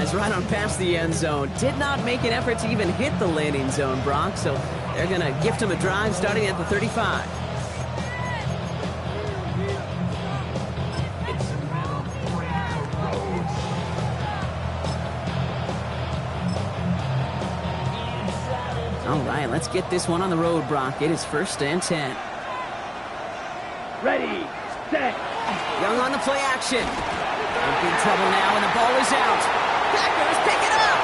flies right on past the end zone. Did not make an effort to even hit the landing zone, Brock, so they're going to gift him a drive starting at the 35. All right, let's get this one on the road, Brock. It is 1st and 10. Ready, set. Young on the play action. In big trouble now, and the ball is out. Packers pick it up.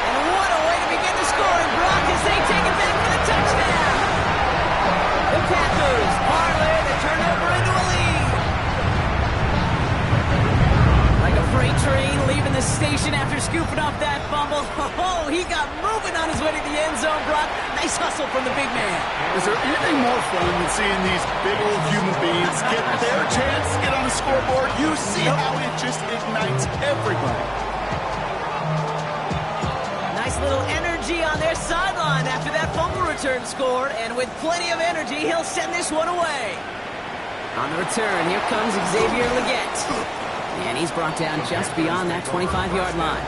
And what a way to begin the scoring, Brock, as they take it back for the touchdown. The Packers parlay the turnover into a lead. Like a freight train leaving the station after scooping up that fumble. Oh, he got moving on his way to the end zone, Brock. Nice hustle from the big man. Is there anything more fun than seeing these big old human beings get their chance to get on the scoreboard? You see how it just ignites everybody. Nice little energy on their sideline after that fumble return scored, and with plenty of energy, he'll send this one away. On the return, here comes Xavier Legette. And he's brought down just beyond that 25-yard line.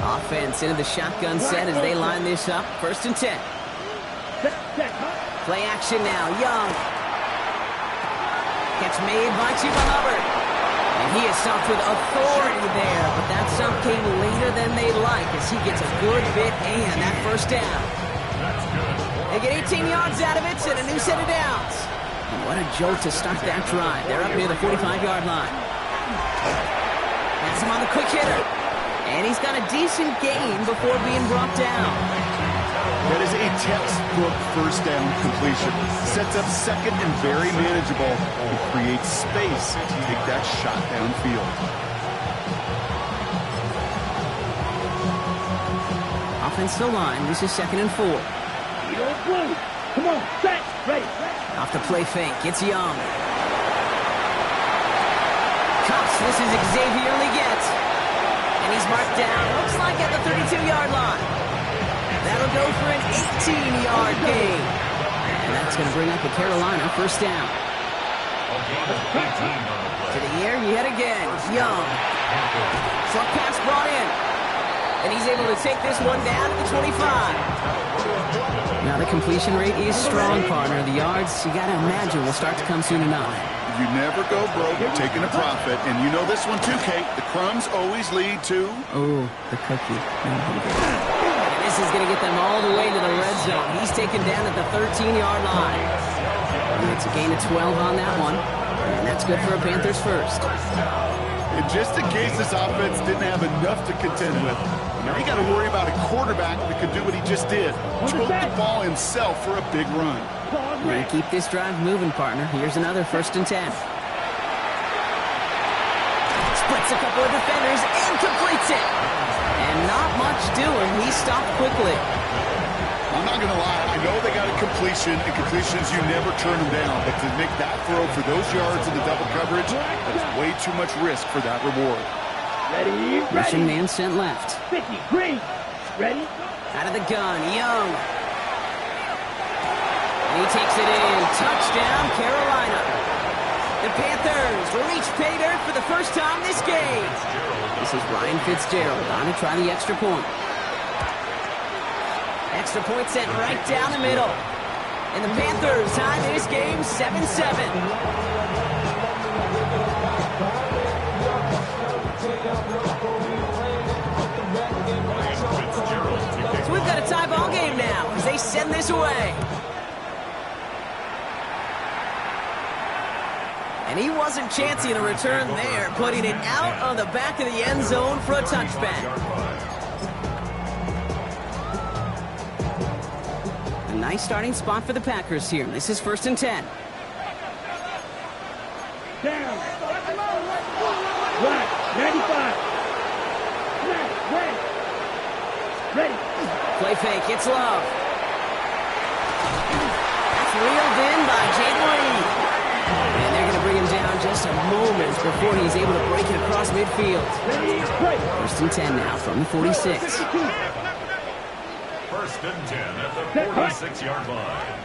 Offense into the shotgun set as they line this up. 1st and 10. Play action now. Young. Catch made by Chuba Hubbard. And he is stumped with authority there, but that stump came later than they'd like as he gets a good bit and that 1st down. They get 18 yards out of it and a new set of downs. And what a jolt to start that drive. They're up near the 45-yard line. That's him on the quick hitter. And he's got a decent gain before being brought down. That is a textbook 1st down completion. Sets up 2nd and very manageable. It creates space to take that shot downfield. Offensive line. This is 2nd and 4. Come on, set, ready. Off the play fake. It's Young. Cups. This is Xavier Legette. And he's marked down. Looks like at the 32-yard line. That'll go for an 18-yard gain. And that's going to bring up the Carolina 1st down. To the air yet again. Young. Short pass brought in. And he's able to take this one down to the 25. Now the completion rate is strong, partner. The yards, you got to imagine, will start to come soon enough. You never go broke taking a profit. And you know this one too, Kate. The crumbs always lead to... Oh, the cookie. This is going to get them all the way to the red zone. He's taken down at the 13-yard line. And it's a gain of 12 on that one. And that's good for a Panthers 1st. And just in case this offense didn't have enough to contend with, now you got to worry about a quarterback that could do what he just did. Tote the ball himself for a big run. We're going to keep this drive moving, partner. Here's another 1st and 10. Splits a couple of defenders and completes it. And not much doing. He stopped quickly. I'm not going to lie. I know they got a completion, and completions, you never turn them down. But to make that throw for those yards in the double coverage, that's way too much risk for that reward. Ready, Russian man sent left. 50, green. Ready? Out of the gun, Young. And he takes it in. Touchdown, Carolina. The Panthers reach pay dirt for the 1st time this game. This is Ryan Fitzgerald on to try the extra point. Extra point sent right down the middle. And the Panthers tie this game 7-7. So we've got a tie ball game now as they send this away. And he wasn't chancing a return there, putting it out on the back of the end zone for a touchback. A nice starting spot for the Packers here. This is 1st and 10. Down. Right, 95. Ready. Play fake, it's Love. That's reeled in by Jayden Reed. And they're going to bring him down just just a moment before he's able to break it across midfield. Ready, play. 1st and 10 now from the 46. 1st and 10 at the 46-yard line.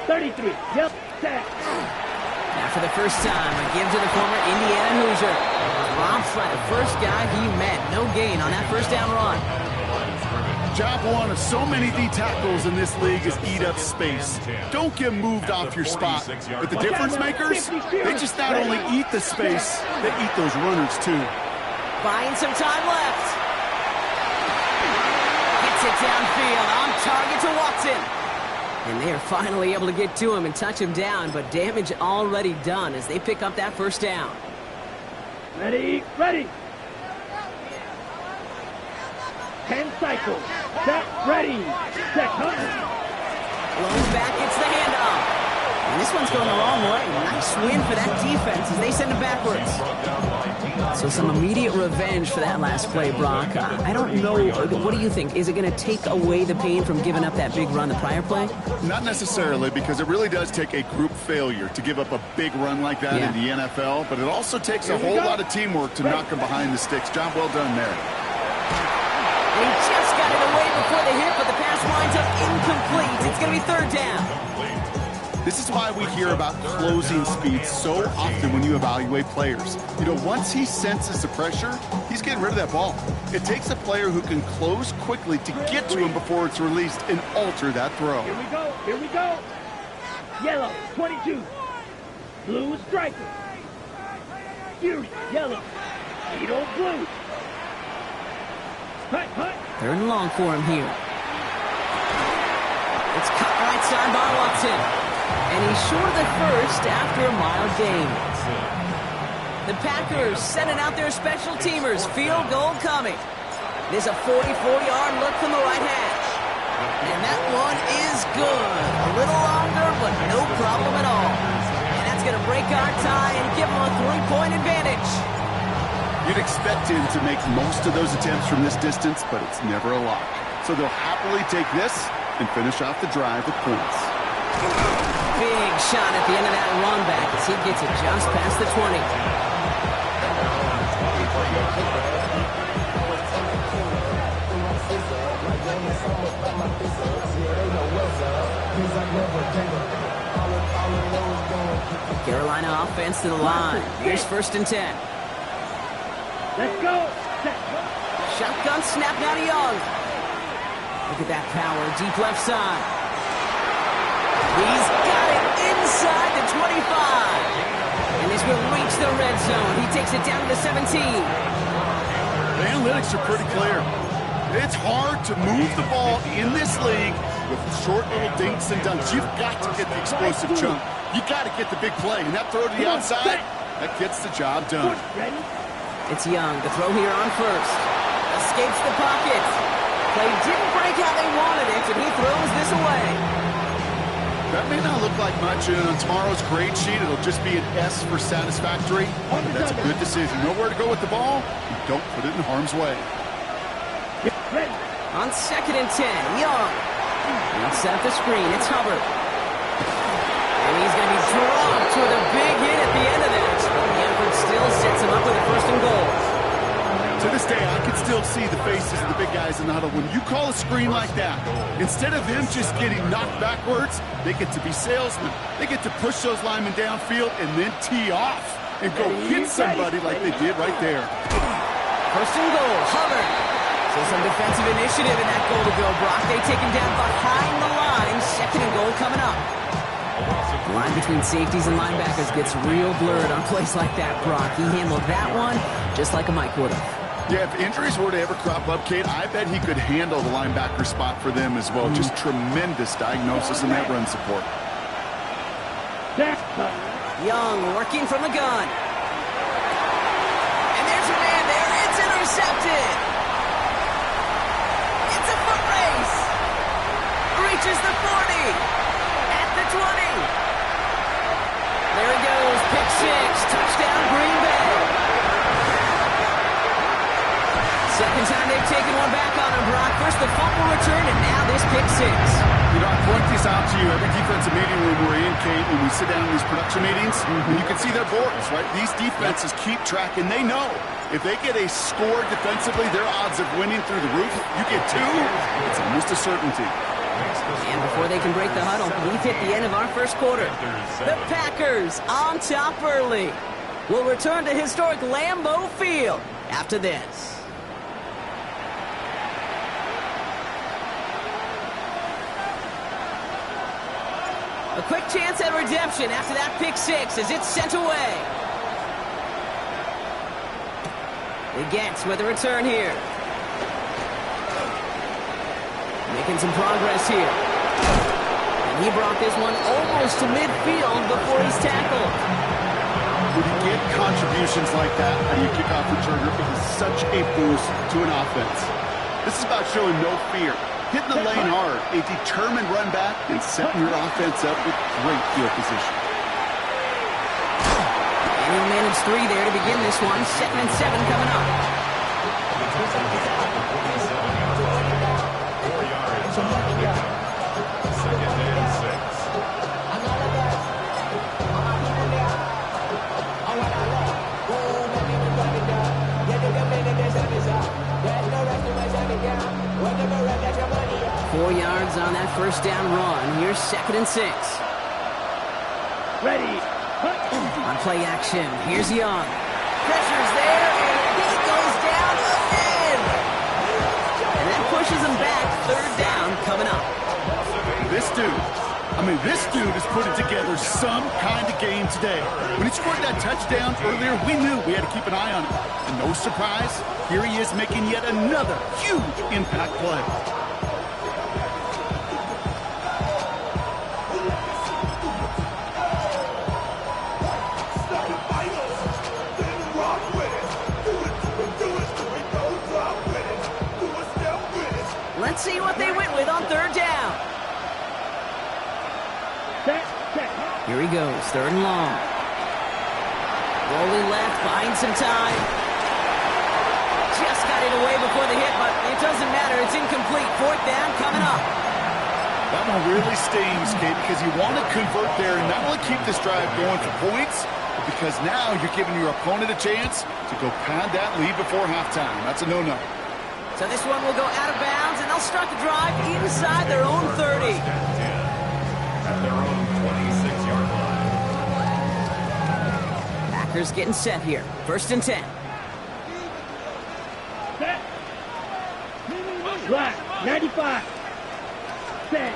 33. Yep, set. Now for the first time, a give to the former Indiana Hoosier. Drops by the first guy he met. No gain on that first down run. Job one of so many D tackles in this league is eat up space. Don't get moved off your spot. But the difference makers, they just not only eat the space, they eat those runners too. Buying some time left. Gets it downfield, on target to Watson. And they are finally able to get to him and touch him down, but damage already done as they pick up that first down. Ready, ready. 10 cycles. Set, ready. Set, Blown back, it's the handoff. And this one's going the wrong way. Nice win for that defense as they send it backwards. So some immediate revenge for that last play, Brock. I don't know. What do you think? Is it going to take away the pain from giving up that big run the prior play? Not necessarily, because it really does take a group failure to give up a big run like that in the NFL. But it also takes a whole lot of teamwork to knock him behind the sticks. Job well done there. He just got it away before the hit, but the pass winds up incomplete. It's going to be 3rd down. This is why we hear about closing speed so often when you evaluate players. You know, once he senses the pressure, he's getting rid of that ball. It takes a player who can close quickly to get to him before it's released and alter that throw. Here we go, here we go. Yellow, 22. Blue striker. Fury, yellow. Edo, blue. Hut, hut. 3rd and long for him here. It's cut right side by Watson. And he's short of the first after a mild gain. The Packers sending out their special teamers. Field goal coming. There's a 40-40-yard look from the right hash. And that one is good. A little longer, but no problem at all. And that's going to break our tie and give them a 3-point advantage. You'd expect him to make most of those attempts from this distance, but it's never a lock. So they'll happily take this and finish off the drive with points. Big shot at the end of that run back as he gets it just past the 20. Carolina offense to the line. Here's 1st and 10. Let's go. Set. Shotgun snap now to Young. Look at that power, deep left side. He's got it inside the 25. And this will reach the red zone. He takes it down to the 17. The analytics are pretty clear. It's hard to move the ball in this league with short little dinks and dunks. You've got to get the explosive chunk. You've got to get the big play. And that throw to the outside, that gets the job done. It's Young. The throw here on 1st. Escapes the pocket. Play didn't break how they wanted it, and he throws this away. That may not look like much, and on tomorrow's grade sheet, it'll just be an S for satisfactory. But that's a good decision. Know where to go with the ball, and don't put it in harm's way. On 2nd and 10, Young. And set up the screen. It's Hubbard. And he's going to be dropped with a big hit at the end of this. But the effort still sets him up with a 1st and goal. To this day, I can still see the faces of the big guys in the huddle. When you call a screen like that, instead of them just getting knocked backwards, they get to be salesmen. They get to push those linemen downfield and then tee off and go hit somebody like they did right there. 1st and goal, Hubbard. So some defensive initiative in that goal to go, Brock. They take him down behind the line. 2nd and goal coming up. The line between safeties and linebackers gets real blurred on plays like that, Brock. He handled that one just like a Mike would have. Yeah, if injuries were to ever crop up, Kate, I bet he could handle the linebacker spot for them as well. Just tremendous diagnosis in that run support. Young working from the gun. And there's a man there. It's intercepted. It's a foot race. Reaches the 40. At the 20. There he goes. Pick 6. Touchdown, Green Bay. Second time they've taken one back on him, Brock. First the fumble return, and now this pick 6. You know, I point this out to you every defensive meeting room we're in, Kate, when we sit down in these production meetings, and you can see their boards, right? These defenses keep track, and they know if they get a score defensively, their odds of winning through the roof. You get two, it's almost a certainty. And before they can break the huddle, we've hit the end of our first quarter. The Packers on top early. We'll return to historic Lambeau Field after this. A quick chance at redemption after that pick six as it's sent away. The Gets with a return here. Making some progress here. And he brought this one almost to midfield before he's tackled. When you get contributions like that on your kickoff returner, it is such a boost to an offense. This is about showing no fear. Hitting the lane hard, a determined run back, and setting your offense up with great field position. And he'll manage three there to begin this one. 2nd and 7 coming up. 4 yards on the pickup. 2nd and 6. Four yards on that first down run. Here's 2nd and 6. Ready. On play action, here's Young. Pressure's there, and he goes down again. And that pushes him back. 3rd down coming up. This dude is putting together some kind of game today. When he scored that touchdown earlier, we knew we had to keep an eye on him. And no surprise, here he is making yet another huge impact play. Let's see what they went with on 3rd down. Here he goes, 3rd and long. Rolling left, buying some time. Just got it away before the hit, but it doesn't matter. It's incomplete. 4th down coming up. That one really stings, Kate, because you want to convert there and not only keep this drive going for points, but because now you're giving your opponent a chance to go pad that lead before halftime. That's a no-no. So this one will go out of bounds, and they'll start the drive inside their own 30. At their own 26-yard line. Packers getting set here. 1st and 10. Set. Black. 95. Set.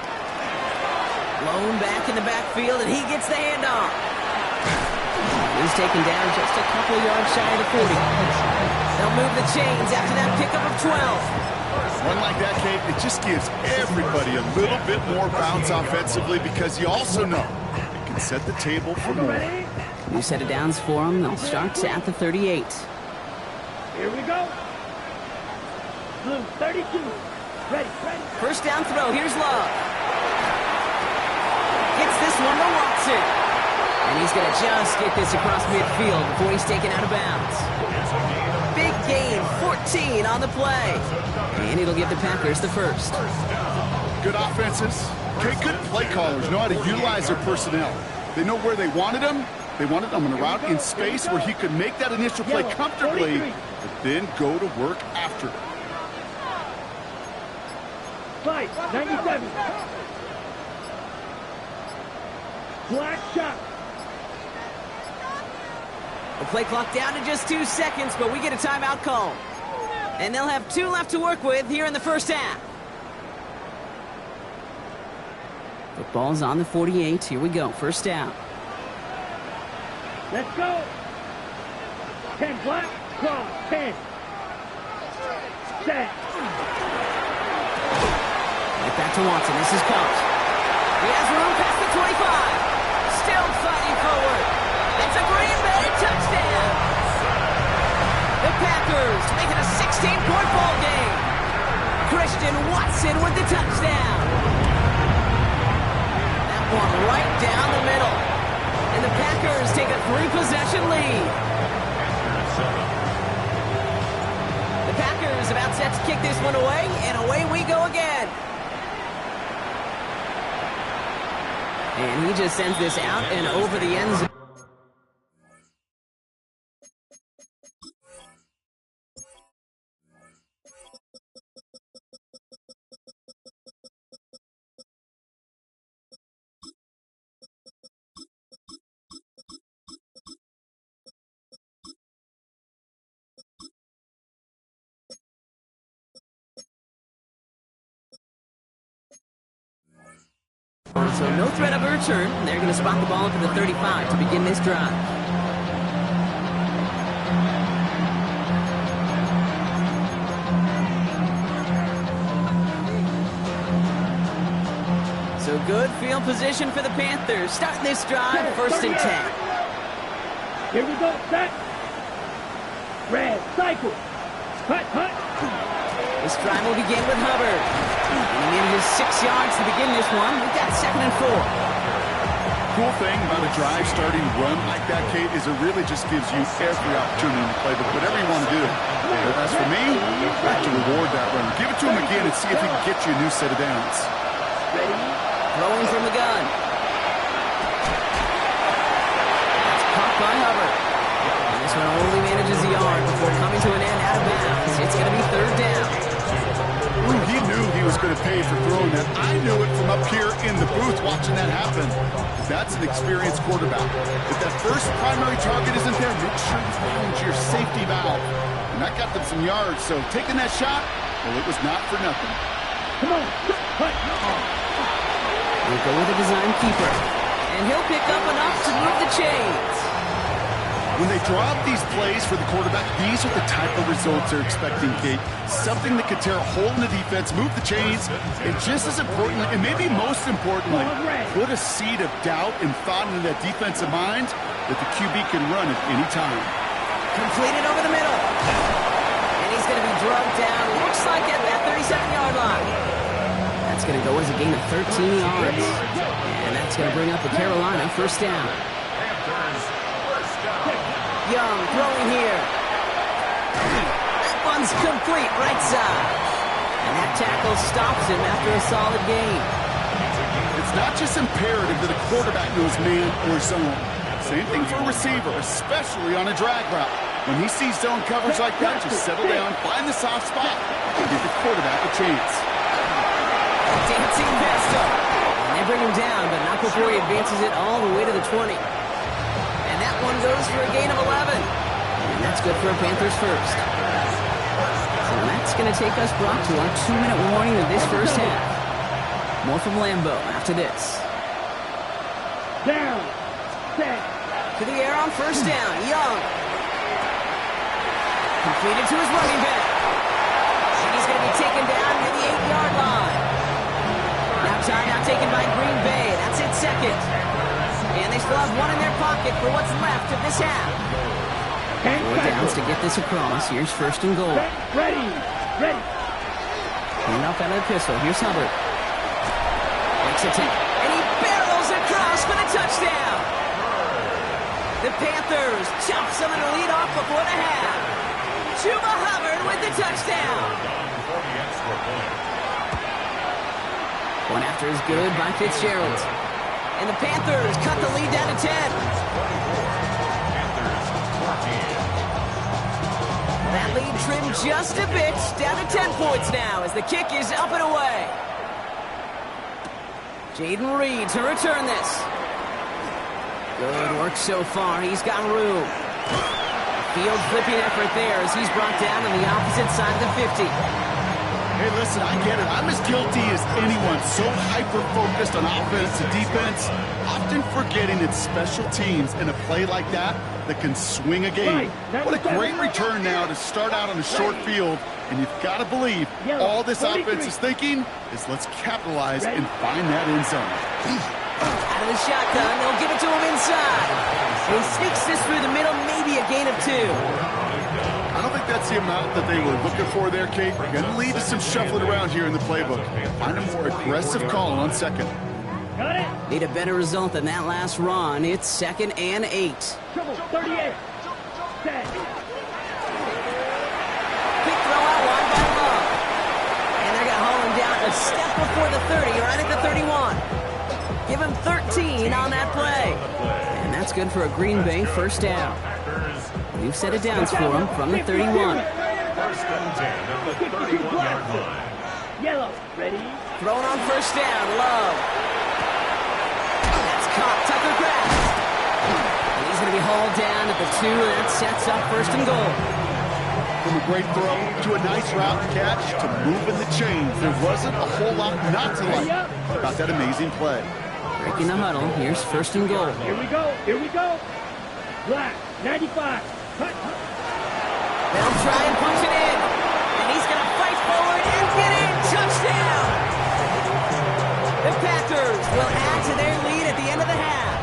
Blown back in the backfield, and he gets the handoff. He's taken down just a couple yards shy of the 40. They'll move the chains after that pickup of 12. One like that, Kate, it just gives everybody a little bit more bounce offensively because you also know it can set the table for more. New set of downs for them. They'll start at the 38. Here we go. Blue, 32. Ready. 1st down throw. Here's Love. Gets this one to Watson. And he's going to just get this across midfield before he's taken out of bounds. Big gain, 14 on the play. And it'll give the Packers the first. Good offenses. Okay, good play callers know how to utilize their personnel. They know where they wanted them. They wanted them on a route in space where he could make that initial play comfortably, but then go to work after. 97. Black shot. The play clock down to just 2 seconds, but we get a timeout call. And they'll have 2 left to work with here in the first half. Football's on the 48. Here we go. 1st down. Let's go. 10 black. Cross. 10. Set. Right back to Watson. This is Coach. He has room past the 25. Still fighting forward. It's a Green Bay touchdown. The Packers making a 16-point ball game. Christian Watson with the touchdown. That one right down the middle. And the Packers take a 3-possession lead. The Packers about set to kick this one away, and away we go again. And he just sends this out and over the end zone. So no threat of a return. They're going to spot the ball at the 35 to begin this drive. So good field position for the Panthers. Starting this drive, first and 10. Here we go, set. Red, cycle. Hut, hut. This drive will begin with Hubbard. And he manages 6 yards to begin this one. We've got 2nd and 4. Cool thing about a drive starting run like that, Kate, is it really just gives you every opportunity to play whatever you want to do. But as for me, I have to reward that run. Give it to him again and see if he can get you a new set of downs. Throwing from the gun. That's caught by Hubbard. And this one only manages a yard before coming to an end out of bounds. It's going to be 3rd down. Ooh, he knew he was going to pay for throwing that. I knew it from up here in the booth watching that happen. That's an experienced quarterback. If that first primary target isn't there, make sure you find your safety valve. And that got them some yards, so taking that shot, well, it was not for nothing. Come on. Hut. We'll go with a design keeper. And he'll pick up enough to move the chains. When they draw up these plays for the quarterback, these are the type of results they're expecting, Kate. Something that could tear a hole in the defense, move the chains, and just as importantly, and maybe most importantly, put a seed of doubt and thought into that defensive mind that the QB can run at any time. Completed over the middle. And he's going to be drugged down. Looks like at that 37-yard line. That's going to go as a gain of 13 yards. And that's going to bring up the Carolina first down. Young throwing here. That one's complete right side. And that tackle stops him after a solid gain. It's not just imperative that a quarterback knows man or zone. Same thing for a receiver, especially on a drag route. When he sees zone coverage like that, just settle down, find the soft spot, and give the quarterback a chance. Dancing Vesta. And they bring him down, but not before he advances it all the way to the 20. And that one goes for a gain of 11. And that's good for a Panthers first. So that's going to take us, Brock, to our 2-minute warning of this first half. More from Lambeau after this. Down. Set. To the air on first down. Young. Completed to his running back. And he's going to be taken down near the 8-yard line. Now timeout taken by Green Bay. That's it, 2nd. And they still have one in their pocket for what's left of this half. 4 downs to get this across. Here's 1st and goal. Ready. Ready. Hand off out of the pistol. Here's Hubbard. Makes a take. And he barrels across for the touchdown. The Panthers chop some of the lead off before the half. Chuba Hubbard with the touchdown. One after is good by Fitzgerald. And the Panthers cut the lead down to 10. That lead trimmed just a bit, down to 10 points now as the kick is up and away. Jaden Reed to return this. Good work so far. He's got room. Field flipping effort there as he's brought down on the opposite side of the 50. Hey, listen, I get it. I'm as guilty as anyone. So hyper-focused on offense and defense, often forgetting it's special teams in a play like that that can swing a game. What a great return now to start out on a short field, and you've got to believe all this offense is thinking is let's capitalize and find that end zone. Out of the shotgun, they'll give it to him inside. He sneaks this through the middle, maybe a gain of 2. I don't think that's the amount that they were looking for there, Kate. Going to lead to some shuffling around here in the playbook. Find a more aggressive call on 2nd. Got it. Need a better result than that last run. It's 2nd and 8. Triple 38. Set. Quick throw out wide by Love. And they're going to haul him down a step before the 30, right at the 31. Give him 13 on that play. And that's good for a Green Bay first down. New set of downs for him from the 31. First and 10 at the 31-yard line. Yellow, ready? Throwing on first down, Love. That's caught, Tucker grabs. And he's going to be hauled down at the 2, and that sets up first and goal. From a great throw to a nice route catch to moving the chains, there wasn't a whole lot not to like about that amazing play. Breaking the huddle, here's first and goal. Here we go, here we go. Black, 95. Cut. They'll try and punch it in. And he's going to fight forward and get in. Touchdown! The Packers will add to their lead at the end of the half.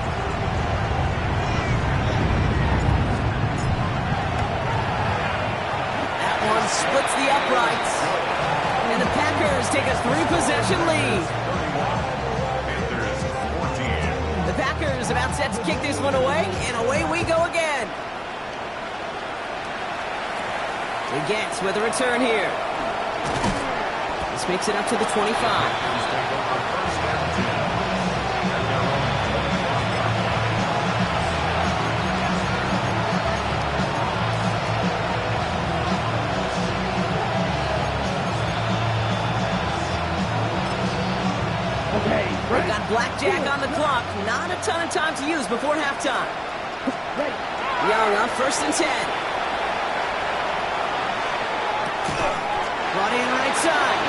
That one splits the uprights. And the Packers take a 3-possession lead. The Packers about set to kick this one away, and away we go again. Gets with a return here. This makes it up to the 25. Okay, We've got blackjack on the clock. Not a ton of time to use before halftime. ready. Young on first and 10. Brought in right side.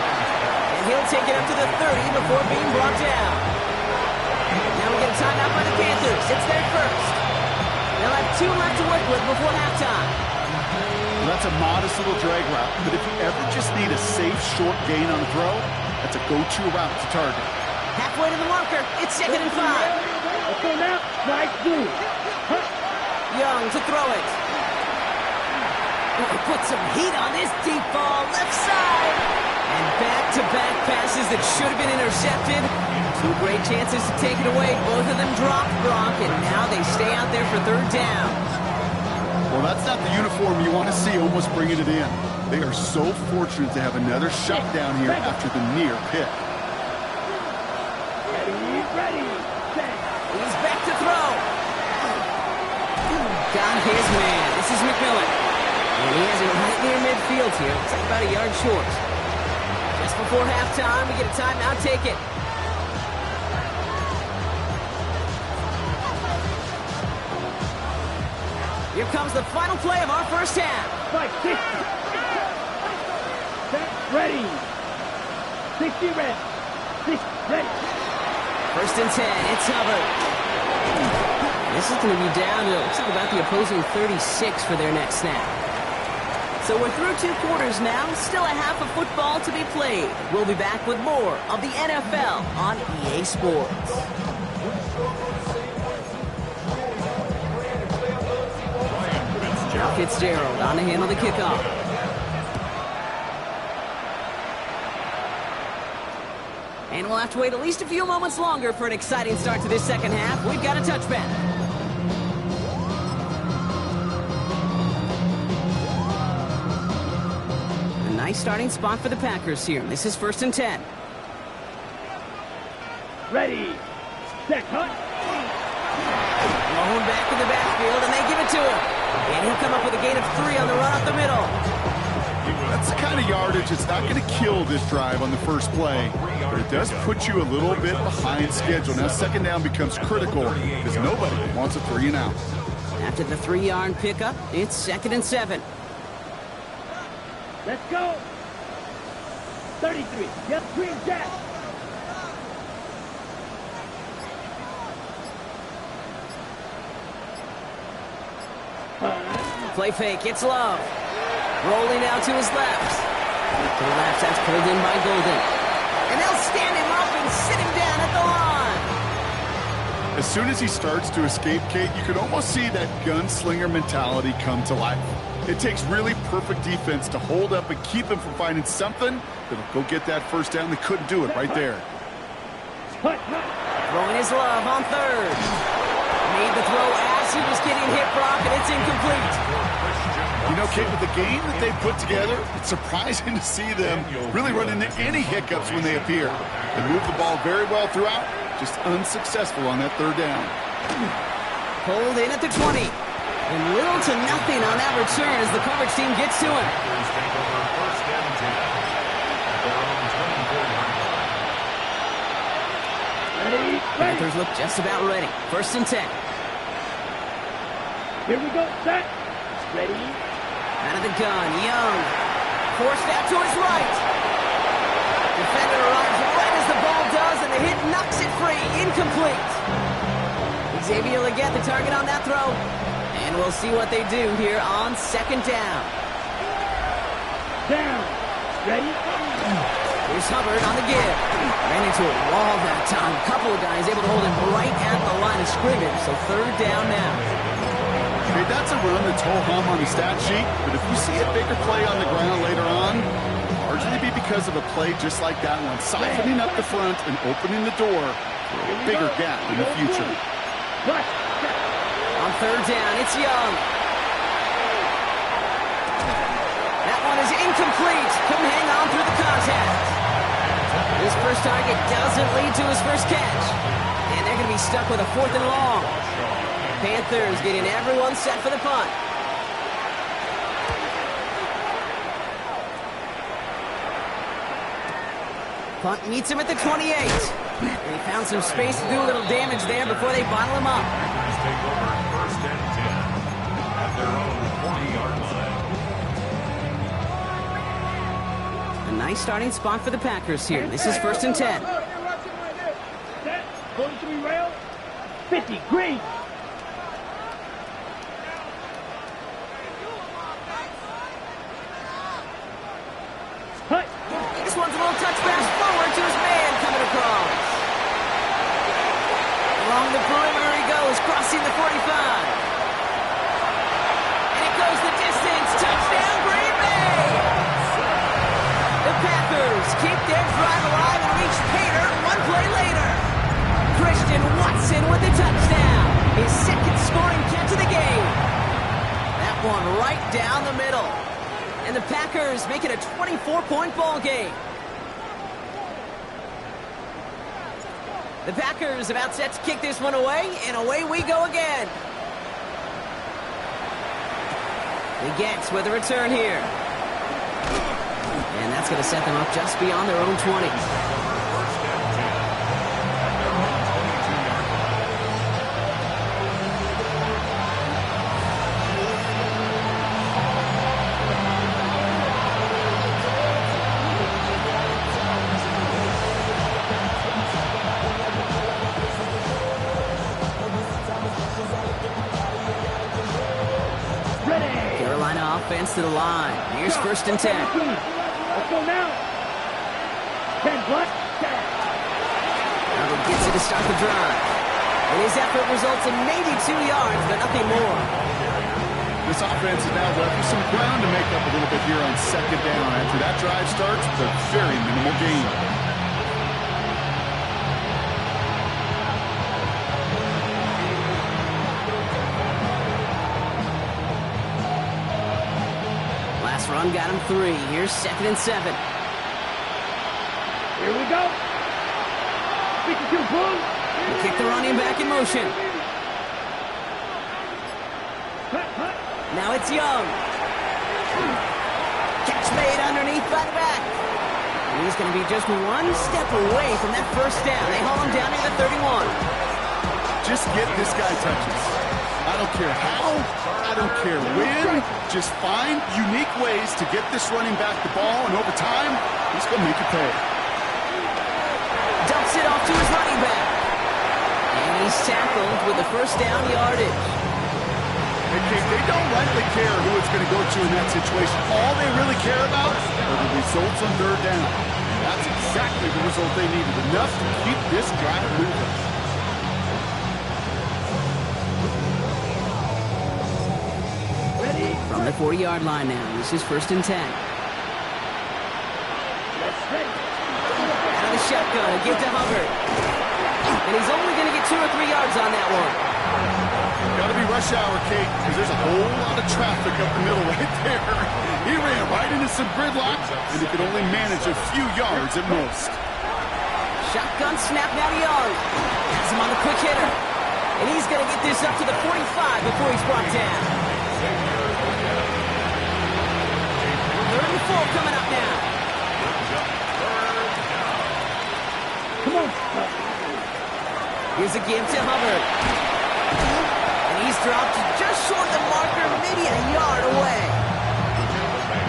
And he'll take it up to the 30 before being brought down. Now we get a timeout by the Panthers. It's their first. They'll have 2 left to work with before halftime. Well, that's a modest little drag route, but if you ever just need a safe, short gain on a throw, that's a go-to route to target. Halfway to the marker. It's 2nd and 5. Let's go now. Nice blue. Huh. Young to throw it. Oh, put some heat on this deep ball. Left side. And back-to-back passes that should have been intercepted. 2 great chances to take it away. Both of them dropped, Brock, and now they stay out there for 3rd down. Well, that's not the uniform you want to see almost bringing it in. They are so fortunate to have another shot down here after the near pick. Ready, set. He's back to throw. Got his man. This is McMillan. And he has it right near midfield here. Looks like about a yard short. Just before halftime, we get a timeout. Take it. Here comes the final play of our first half. 5, 60. Set, ready. 60 red. 60 ready. First and 10. It's Hubbard. This is going to be down to, looks like about the opposing 36 for their next snap. So we're through 2 quarters now. Still a half of football to be played. We'll be back with more of the NFL on EA Sports. Now Fitzgerald on to handle the kickoff. And we'll have to wait at least a few moments longer for an exciting start to this second half. We've got a touchback. A nice starting spot for the Packers here. This is 1st and 10. Ready, set, cut. Thrown back in the backfield, and they give it to him. And he'll come up with a gain of 3 on the run up the middle. That's the kind of yardage that's not going to kill this drive on the first play, but it does put you a little bit behind schedule. Now, 2nd down becomes critical because nobody wants a 3 and out. After the 3-yard pickup, it's 2nd and 7. Let's go. 33. Yep, green jack. Play fake, it's Love. Rolling out to his left. To the left, that's pulled in by Golden. And they'll stand him up and sit him down at the line. As soon as he starts to escape, Kate, you can almost see that gunslinger mentality come to life. It takes really perfect defense to hold up and keep him from finding something that'll go get that first down. They couldn't do it right there. Throwing his Love on 3rd. Made the throw as he was getting hit, Brock, and it's incomplete. You know, Kate, with the game that they put together, it's surprising to see them really run into any hiccups when they appear. They move the ball very well throughout, Just unsuccessful on that third down. Pulled in at the 20. And little to nothing on that return as the coverage team gets to him. Packers take over first and 10 at their own 24-yard line. Ready? Panthers look just about ready. First and 10. Here we go, set. Ready? Out of the gun, Young. Forced out to his right. Defender arrives right as the ball does, and the hit knocks it free. Incomplete. Xavier Legette, the target on that throw. And we'll see what they do here on second down. Down. Ready? Here's Hubbard on the give. Ran into a wall that time. A couple of guys able to hold him right at the line of scrimmage. So third down now. Okay, that's a run that's ho-hum on the stat sheet, but if you see a bigger play on the ground later on, largely be because of a play just like that one, siphoning up the front and opening the door for a bigger gap in the future. Right. On third down, it's Young. That one is incomplete. Couldn't hang on through the contact. His first target doesn't lead to his first catch. And they're going to be stuck with a fourth and long. Panthers getting everyone set for the punt. Punt meets him at the 28. They found some space to do a little damage there before they bottle him up. Packers take over first and 10 at their own 40-yard line. A nice starting spot for the Packers here. This is first and 10. Set. Going to be rail. 50. Green. Hut. This one's a little touch pass forward to his man coming across. Along the perimeter he goes, crossing the 45. And it goes the distance. Touchdown, Green Bay! The Packers keep their drive alive and reach Pater one play later. Christian Watson with the touchdown. His second scoring catch of the game. That one right down the middle. And the Packers make it a 24-point ball game. The Packers about set to kick this one away, and away we go again. Legette with a return here. And that's going to set them up just beyond their own 20. Offense to the line. Here's first and 10. Let's go now. 10 block. Hubbard gets it to start the drive. And his effort results in maybe 2 yards, but nothing more. This offense has now left you some ground to make up a little bit here on second down. After that drive starts, it's a very minimal gain. Run got him 3. Here's second and 7. Here we go. 52 boom. Kick the running back in motion. Now it's Young. Catch made underneath by the back. And he's going to be just one step away from that first down. They haul him down to the 31. Just get this guy touches. I don't care how, I don't care when, just find unique ways to get this running back the ball, and over time, he's going to make you pay. Dumps it off to his running back. And he's tackled with the first down yardage. Okay, they don't likely care who it's going to go to in that situation. All they really care about are the results on third down. And that's exactly the result they needed, enough to keep this drive moving. From the 40-yard line now, this is first and 10. Out of the shotgun, give to Hubbard. And he's only going to get 2 or 3 yards on that one. Got to be rush hour, Kate, because there's a whole lot of traffic up the middle right there. He ran right into some gridlock, and he could only manage a few yards at most. Shotgun snap now to Young. Has him on the quick hitter. And he's going to get this up to the 45 before he's brought down. 3rd and 4 coming up now. Come on. Here's a give to Hubbard. And he's dropped just short of the marker, maybe a yard away.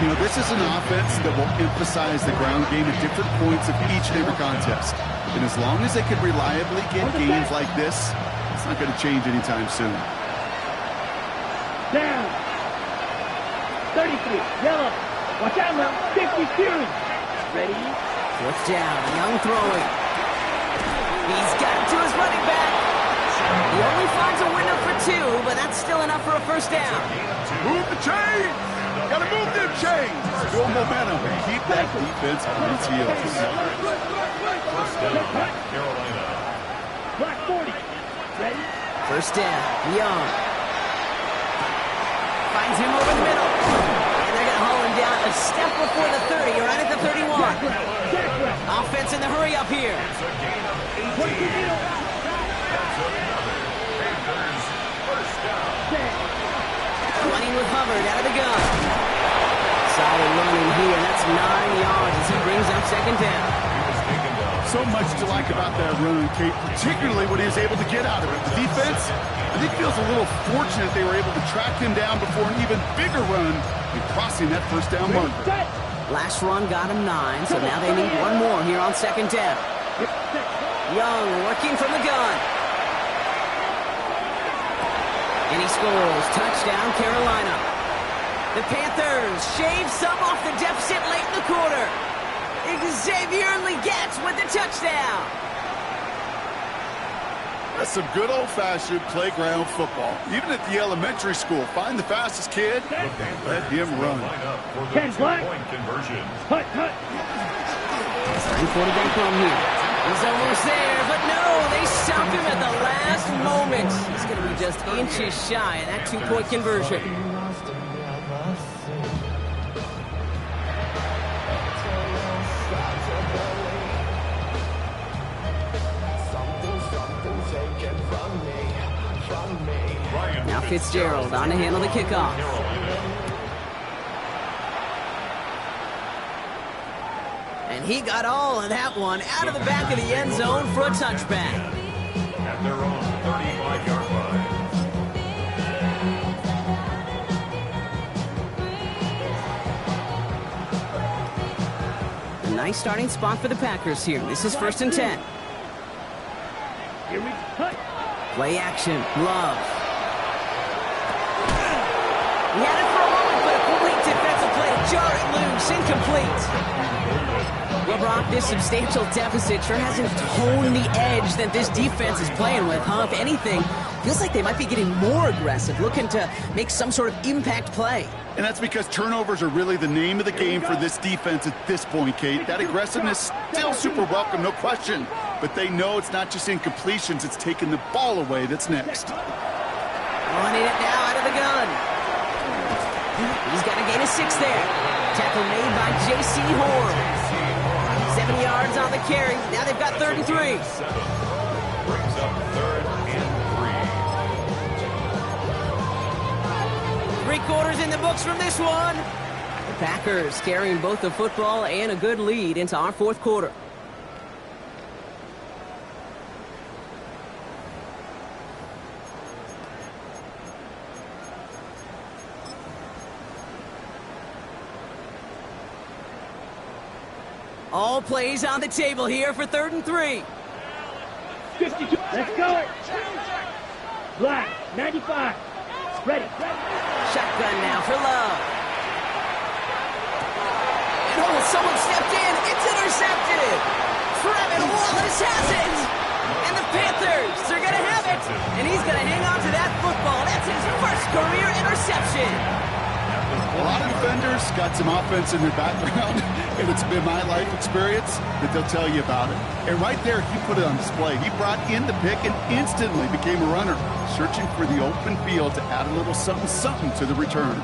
You know, this is an offense that will emphasize the ground game at different points of each and every contest. And as long as they can reliably get gains like this, it's not going to change anytime soon. Down. 33. Yellow. Watch out now. 50 Fury. Ready? 4th down. Young throwing. He's got it to his running back. He only finds a window for 2, but that's still enough for a 1st down. Move the chains! Gotta move them chains! Build momentum and keep that defense on its heels. 1st down, Carolina. Black 40. Ready? 1st down. Young. Finds him over the middle. And they're going to haul him down a step before the 30, right at the 31. Offense in the hurry up here. It's a gain of 18. That's another Panthers 1st down. Running with Hubbard out of the gun. Solid running here. That's 9 yards as he brings up 2nd down. So much to like about that run, Kate, particularly what he was able to get out of it. The defense, I think, feels a little fortunate they were able to track him down before an even bigger run and crossing that 1st down marker. Last run got him 9, so now they need one more here on 2nd down. Young working from the gun. And he scores. Touchdown, Carolina. The Panthers shave some off the deficit late in the quarter. Xavier Legette with the touchdown. That's some good old-fashioned playground football. Even at the elementary school, find the fastest kid, let him run. Ken Black. Point conversion. Hut, hut. Starting quarterback run here. He's almost there, but no, they stop him at the last moment. He's going to be just inches shy of that 2-point conversion. Now Fitzgerald on to handle the kickoff. And he got all of that one out of the back of the end zone for a touchback. At their own 35-yard line. A nice starting spot for the Packers here. This is 1st and 10. Here we hut. Play action. Love. He had it for a moment, but a complete defensive play to jar it loose. Incomplete. Well, Brock, this substantial deficit sure hasn't toned the edge that this defense is playing with, huh? If anything, feels like they might be getting more aggressive, looking to make some sort of impact play. And that's because turnovers are really the name of the game for this defense at this point, Kate. That aggressiveness still super welcome, no question. But they know it's not just incompletions, it's taking the ball away that's next. Running it now out of the gun. He's got a gain of 6 there. Tackle made by J.C. Horn. 7 yards on the carry. Now they've got 33. Brings up 3rd and 3. 3 quarters in the books from this one. The Packers carrying both the football and a good lead into our 4th quarter. All plays on the table here for 3rd and 3. 52. Let's go. Black, 95. Ready. Shotgun now for Love. And oh, someone stepped in. It's intercepted. Trevin Wallace has it. And the Panthers are going to have it. And he's going to hang on to that football. That's his first career interception. A lot of defenders got some offense in their background, and it's been my life experience that they'll tell you about it. And right there, he put it on display. He brought in the pick and instantly became a runner, searching for the open field to add a little something to the return.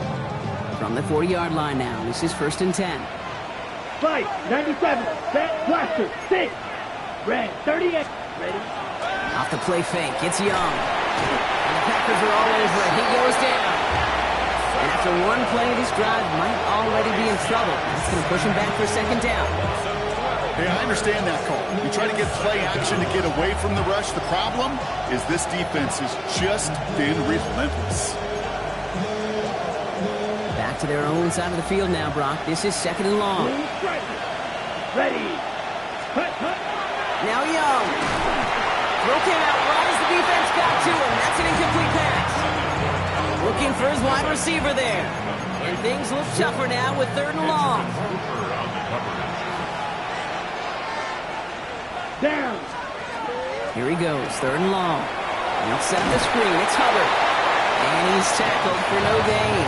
From the 40-yard line now, this is 1st and 10. Fight, 97. Set, blaster, 6. Red, 38. Ready? Off the play fake. It's Young. And the Packers are all over it. He goes down. And after one play, this drive might already be in trouble. It's going to push him back for a second down. Hey, I understand that call. You try to get play action to get away from the rush. The problem is this defense has just been relentless. Back to their own side of the field now, Brock. This is second and long. Blue striker. Ready? Cut, cut. Now Young. Throw came out right as the defense got to him. That's an incomplete pass. Looking for his wide receiver there. And things look tougher now with third and long. Down. Here he goes, third and long. He'll set up the screen. It's Hubbard. And he's tackled for no gain.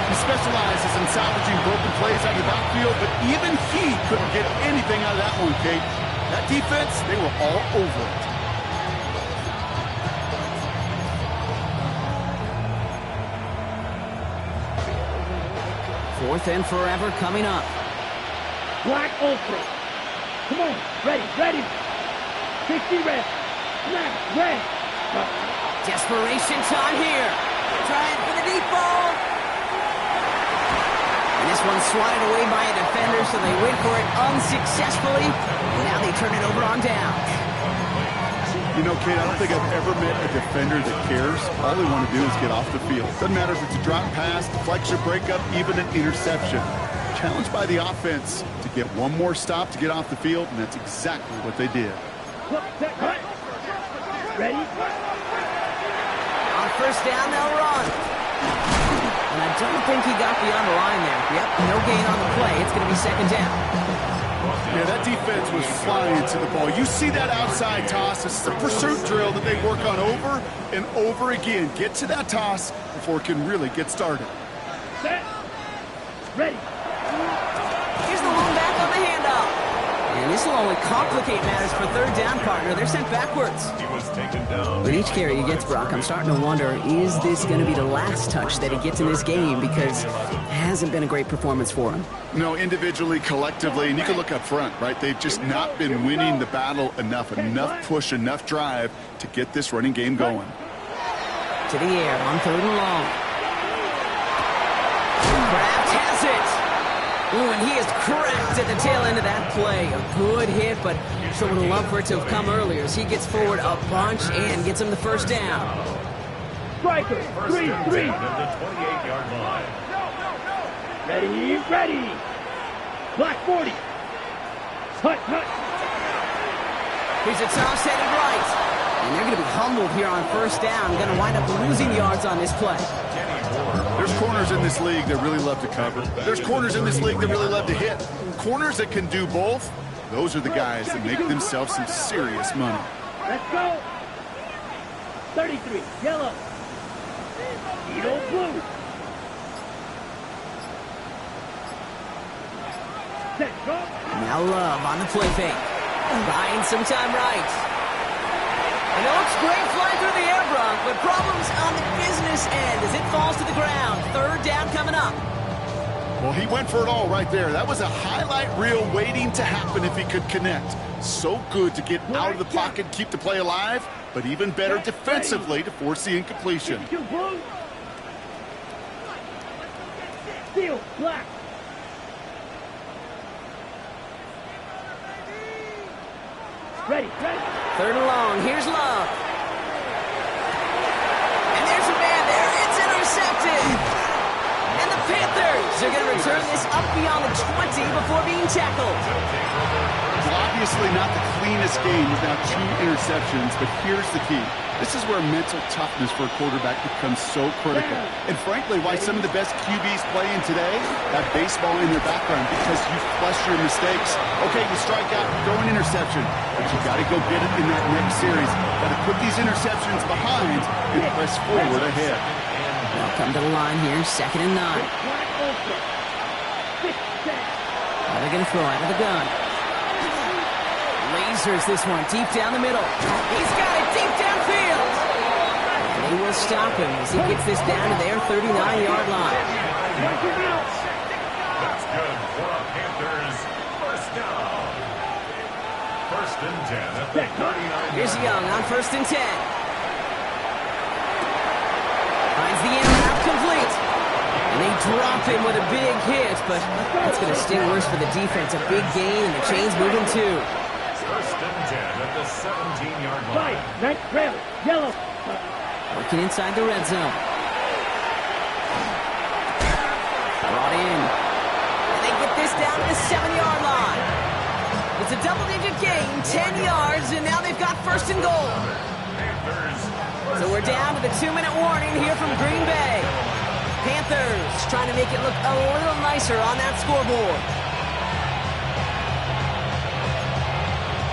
He specializes in salvaging broken plays out of the backfield, but even he couldn't get anything out of that one, Kate. That defense, they were all over it. Fourth and forever coming up. Black Ultra. Come on. Ready, ready. 60 red. Snap, red. Cut. Desperation time here. Trying for the deep ball. And this one's swatted away by a defender, so they went for it unsuccessfully. And now they turn it over on down. You know, Kate, I don't think I've ever met a defender that cares. All they want to do is get off the field. Doesn't matter if it's a drop pass, deflection, breakup, even an interception. Challenged by the offense to get one more stop to get off the field, and that's exactly what they did. Cut. Ready? On first down, they'll run. And I don't think he got beyond the line there. Yep, no gain on the play. It's going to be second down. Yeah, that defense was flying to the ball. You see that outside toss. This is a pursuit drill that they work on over and over again. Get to that toss before it can really get started. Set. Ready. Here's the one back on the handoff. And this will only complicate matters for third down, partner. They're sent backwards. He was taken down. With each carry he gets, Brock, I'm starting to wonder, is this going to be the last touch that he gets in this game? Because it hasn't been a great performance for him. No, individually, collectively, and you can look up front, right? They've just not been winning the battle enough push, enough drive to get this running game going. To the air on third and long. Kraft has it. Ooh, and he is cracked at the tail end of that play. A good hit, but sure would have loved for it to have come earlier as he gets forward a bunch and gets him the first down. Striker. 3-3. At the 28-yard line. Ready, ready. Black 40. Cut. Here's a toss headed right. And they're going to be humbled here on first down. Going to wind up losing yards on this play. There's corners in this league that really love to cover. There's corners in this league that really love to hit. Corners that can do both, those are the guys that make themselves some serious money. Let's go. 33. Yellow. Edo blue. Set. Go. Now Love on the play fake. Buying some time right. And it looks great flying through the air, Brock, but problems on the business end as it falls to the ground. Third down coming up. Well, he went for it all right there. That was a highlight reel waiting to happen if he could connect. So good to get out of the pocket, keep the play alive, but even better defensively to force the incompletion. 52 blue. Steel black. Ready. Third and long. Here's Love. And there's a man there. It's intercepted. And the Panthers are going to return this up beyond the 20 before being tackled. Well, obviously not the cleanest game without 2 interceptions, but here's the key. This is where mental toughness for a quarterback becomes so critical. And frankly, why some of the best QBs playing today have baseball in their background, because you flush your mistakes. Okay, you strike out, throw an interception, but you got to go get it in that next series. Got to put these interceptions behind and press forward ahead. They'll come to the line here, second and 9. Black Ultra. 6-10. Now they're going to throw out of the gun. Lasers this one deep down the middle. He's got it deep downfield. And they will stop him as he gets this down to their 39-yard line. That's good for a Panthers first down. First and 10 at the 39. Here's Young on 1st and 10. Finds the end route complete. And they drop him with a big hit, but that's going to sting worse for the defense. A big gain, and the chain's moving too. First and 10 at the 17-yard line. Right, nice trail, yellow. Working inside the red zone. Brought in. And they get this down to the 7-yard line. It's a double-digit gain, 10 yards, and now they've got 1st and goal. So we're down to the 2-minute warning here from Green Bay. Panthers trying to make it look a little nicer on that scoreboard.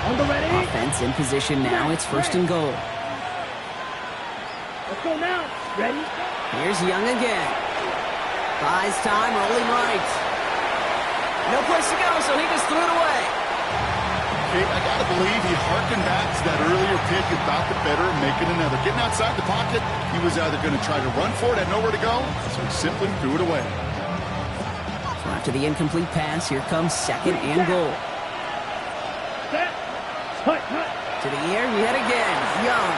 On the ready. Offense in position now. It's 1st and goal. Let's go now. Ready? Here's Young again. Buys time, rolling right. No place to go, so he just threw it away. Okay, I gotta believe he harkened back to that earlier pick and thought the better of making another. Getting outside the pocket, he was either going to try to run for it, had nowhere to go, so he simply threw it away. So after the incomplete pass, here comes 2nd and goal. Set. Hut. To the air, we head again. Young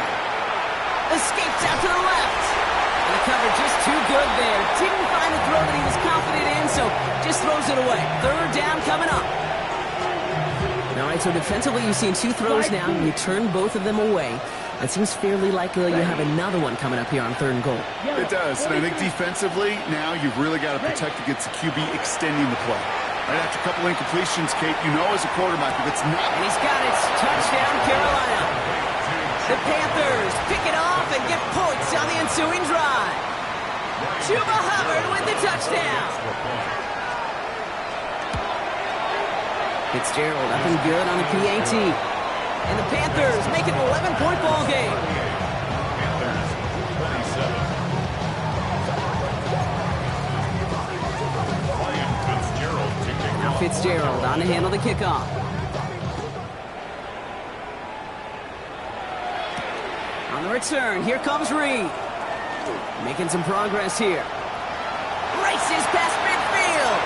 escapes out to the left. And the cover just too good there. Didn't find a throw that he was confident in, so just throws it away. 3rd down coming up. All right, so defensively, you've seen 2 throws now. You turn both of them away. It seems fairly likely you have another one coming up here on 3rd and goal. It does, and I think defensively, now you've really got to protect against the QB extending the play. Right after a couple incompletions, Kate, you know as a quarterback, if it's not... And he's got it. Touchdown, Carolina. The Panthers pick it off and get points on the ensuing drive. Chuba Hubbard with the touchdown. Fitzgerald up and good on the PAT. And the Panthers make it an 11-point ball game. Now Fitzgerald on to handle the kickoff. On the return, here comes Reed. Making some progress here. Races past midfield.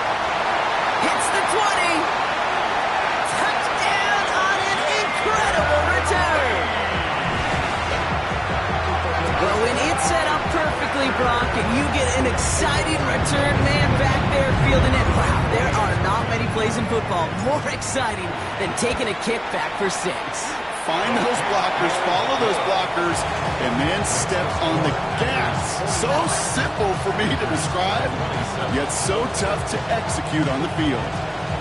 Hits the 20. Touchdown on an incredible return. Well, when it's set up perfectly, Brock, and you get an exciting return man back there fielding it, wow, there are not many plays in football more exciting than taking a kick back for 6. Find those blockers, follow those blockers, and then step on the gas. So simple for me to describe, yet so tough to execute on the field.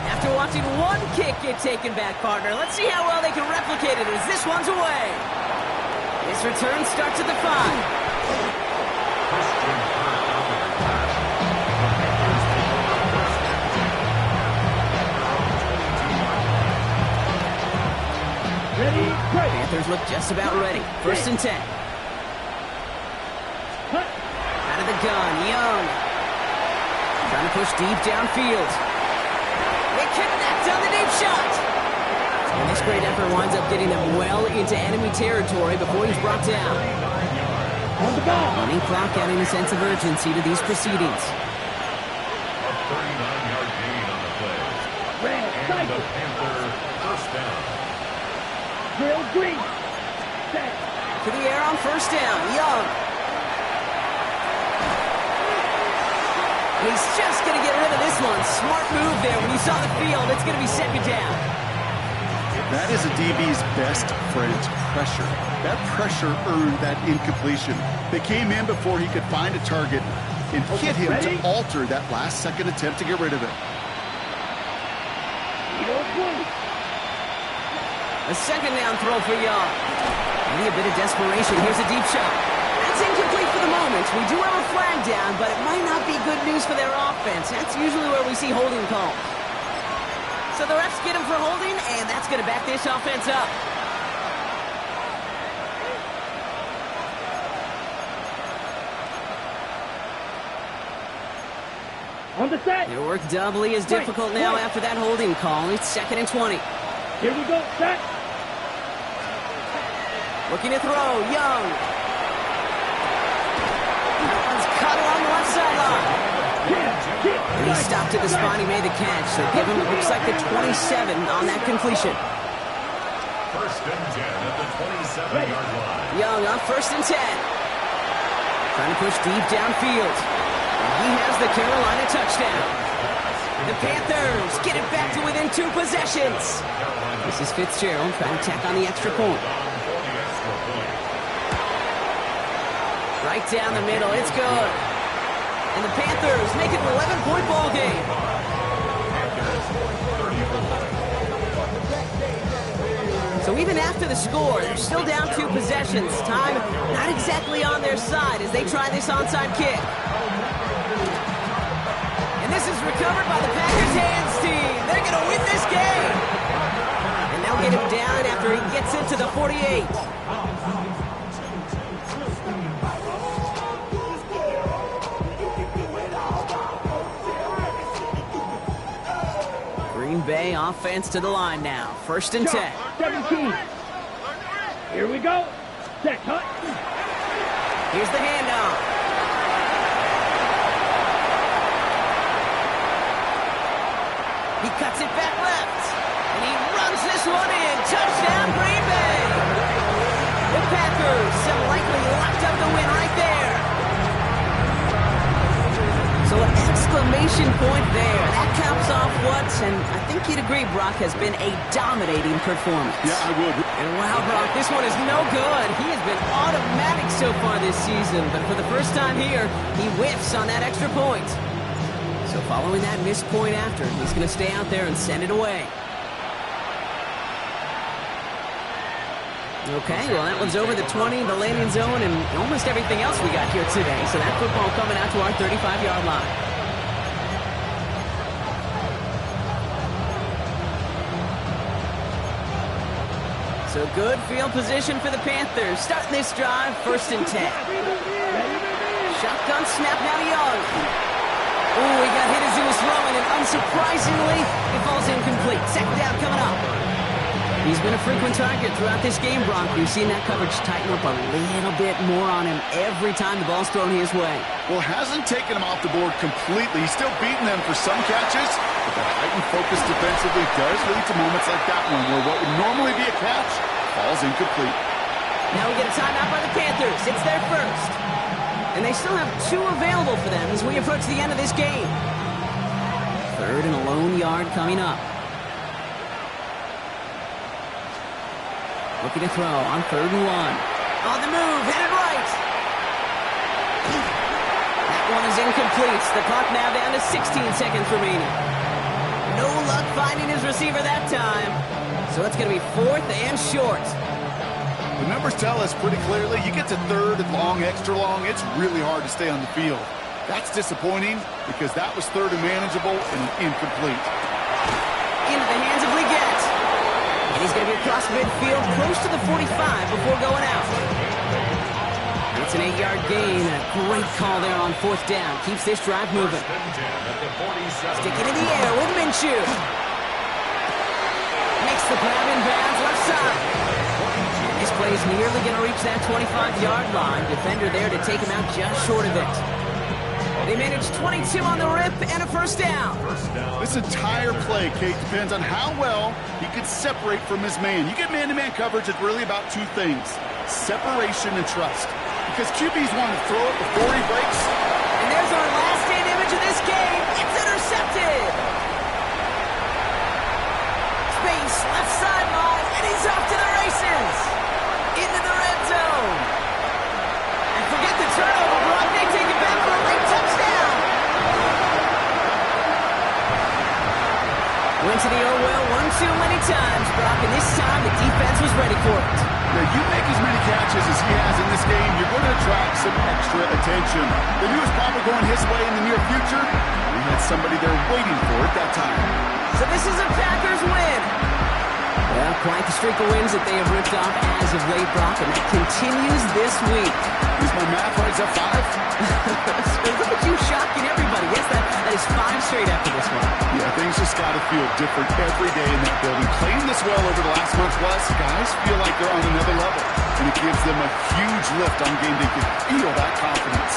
After watching one kick get taken back, partner, let's see how well they can replicate it as this one's away. This return starts at the 5. Ready? Great. Panthers look just about ready. 1st and 10. Hut. Out of the gun, Young. Trying to push deep downfield. They connect on the deep shot. And this great effort winds up getting them well into enemy territory before he's brought down. On the ball. Running clock adding a sense of urgency to these proceedings. A 39-yard gain on the play. Red. And the Cycle. Panther first down. Drill green. Set. To the air on 1st down, Young. He's just going to get rid of this one. Smart move there. When you saw the field, it's going to be 2nd down. That is a DB's best friend, pressure. That pressure earned that incompletion. They came in before he could find a target and hit him to alter that last-second attempt to get rid of it. A 2nd down throw for Young. Maybe a bit of desperation. Here's a deep shot. That's incomplete for the moment. We do have a flag down, but it might not be good news for their offense. That's usually where we see holding calls. So the refs get him for holding, and that's going to back this offense up. On the set. Their work doubly as difficult now after that holding call. It's 2nd and 20. Here we go. Set. Looking to throw, Young. That one's cut along the left sideline. And he stopped at the spot, he made the catch. So give him, it looks like the 27 on that completion. First and 10 at the 27-yard line. Young on 1st and 10. Trying to push deep downfield. And he has the Carolina touchdown. The Panthers get it back to within 2 possessions. This is Fitzgerald trying to tack on the extra point. Right down the middle, it's good. And the Panthers make it an 11-point ball game. So even after the score, they're still down 2 possessions. Time not exactly on their side as they try this onside kick. And this is recovered by the Packers hands team. They're going to win this game. And they'll get him down after he gets into the 48. Green Bay offense to the line now. 1st and 10. 17. Here we go. Set cut. Here's the handoff. He cuts it back left. And he runs this one in. Touchdown, Green Bay. The Packers have likely locked up the win right there. So an exclamation point there. That caps off what, and I think you'd agree, Brock, has been a dominating performance. Yeah, I would. And wow, Brock, this one is no good. He has been automatic so far this season, but for the first time here, he whiffs on that extra point. So following that missed point after, he's going to stay out there and send it away. Okay, well, that one's over the 20, the landing zone, and almost everything else we got here today. So that football coming out to our 35-yard line. So good field position for the Panthers. Starting this drive, 1st and 10. Shotgun snap now to Young. Ooh, he got hit as he was throwing, and unsurprisingly, it falls incomplete. 2nd down coming up. He's been a frequent target throughout this game, Brock. We've seen that coverage tighten up a little bit more on him every time the ball's thrown his way. Well, hasn't taken him off the board completely. He's still beating them for some catches, but that heightened focus defensively does lead to moments like that one where what would normally be a catch falls incomplete. Now we get a timeout by the Panthers. It's their first. And they still have 2 available for them as we approach the end of this game. 3rd and a lone yard coming up. Looking to throw on 3rd and 1. On the move, hit it right. That one is incomplete. The clock now down to 16 seconds remaining. No luck finding his receiver that time. So it's going to be 4th and short. The numbers tell us pretty clearly, you get to 3rd and long, extra long, it's really hard to stay on the field. That's disappointing because that was 3rd and manageable and incomplete. Into the hands of Leggett. And he's going to be across midfield, close to the 45 before going out. It's an 8-yard gain, and a great call there on 4th down. Keeps this drive moving. Sticking in the air with Minshew. Makes the grab in bounds left side. This play is nearly going to reach that 25-yard line. Defender there to take him out just short of it. They managed 22 on the rip and a 1st down. This entire play, Kate, depends on how well he can separate from his man. You get man-to-man coverage, it's really about 2 things, separation and trust. Because QB's want to throw it before he breaks. And there's our last-stand image of this game. It's intercepted. Space, left sideline, and he's off to the races. Into the red zone. And forget the turnover, Brock. They take it back for a late touchdown. Went to the Orwell one too many times, Brock, and this time the defense was ready for it. Now, you make as many catches as he has in this game, you're going to attract some extra attention. The news probably going his way in the near future. We had somebody there waiting for it that time. So this is a Packers win. Well, quite the streak of wins that they have ripped off as of late, Brock, and that continues this week. Is my math right? Is that 5? Look at you shocking everybody. Yes, that is 5 straight after this one. Yeah, things just got to feel different every day in that building. Playing this well over the last month was, guys feel like they're on another level. And it gives them a huge lift on game day. You can feel that confidence.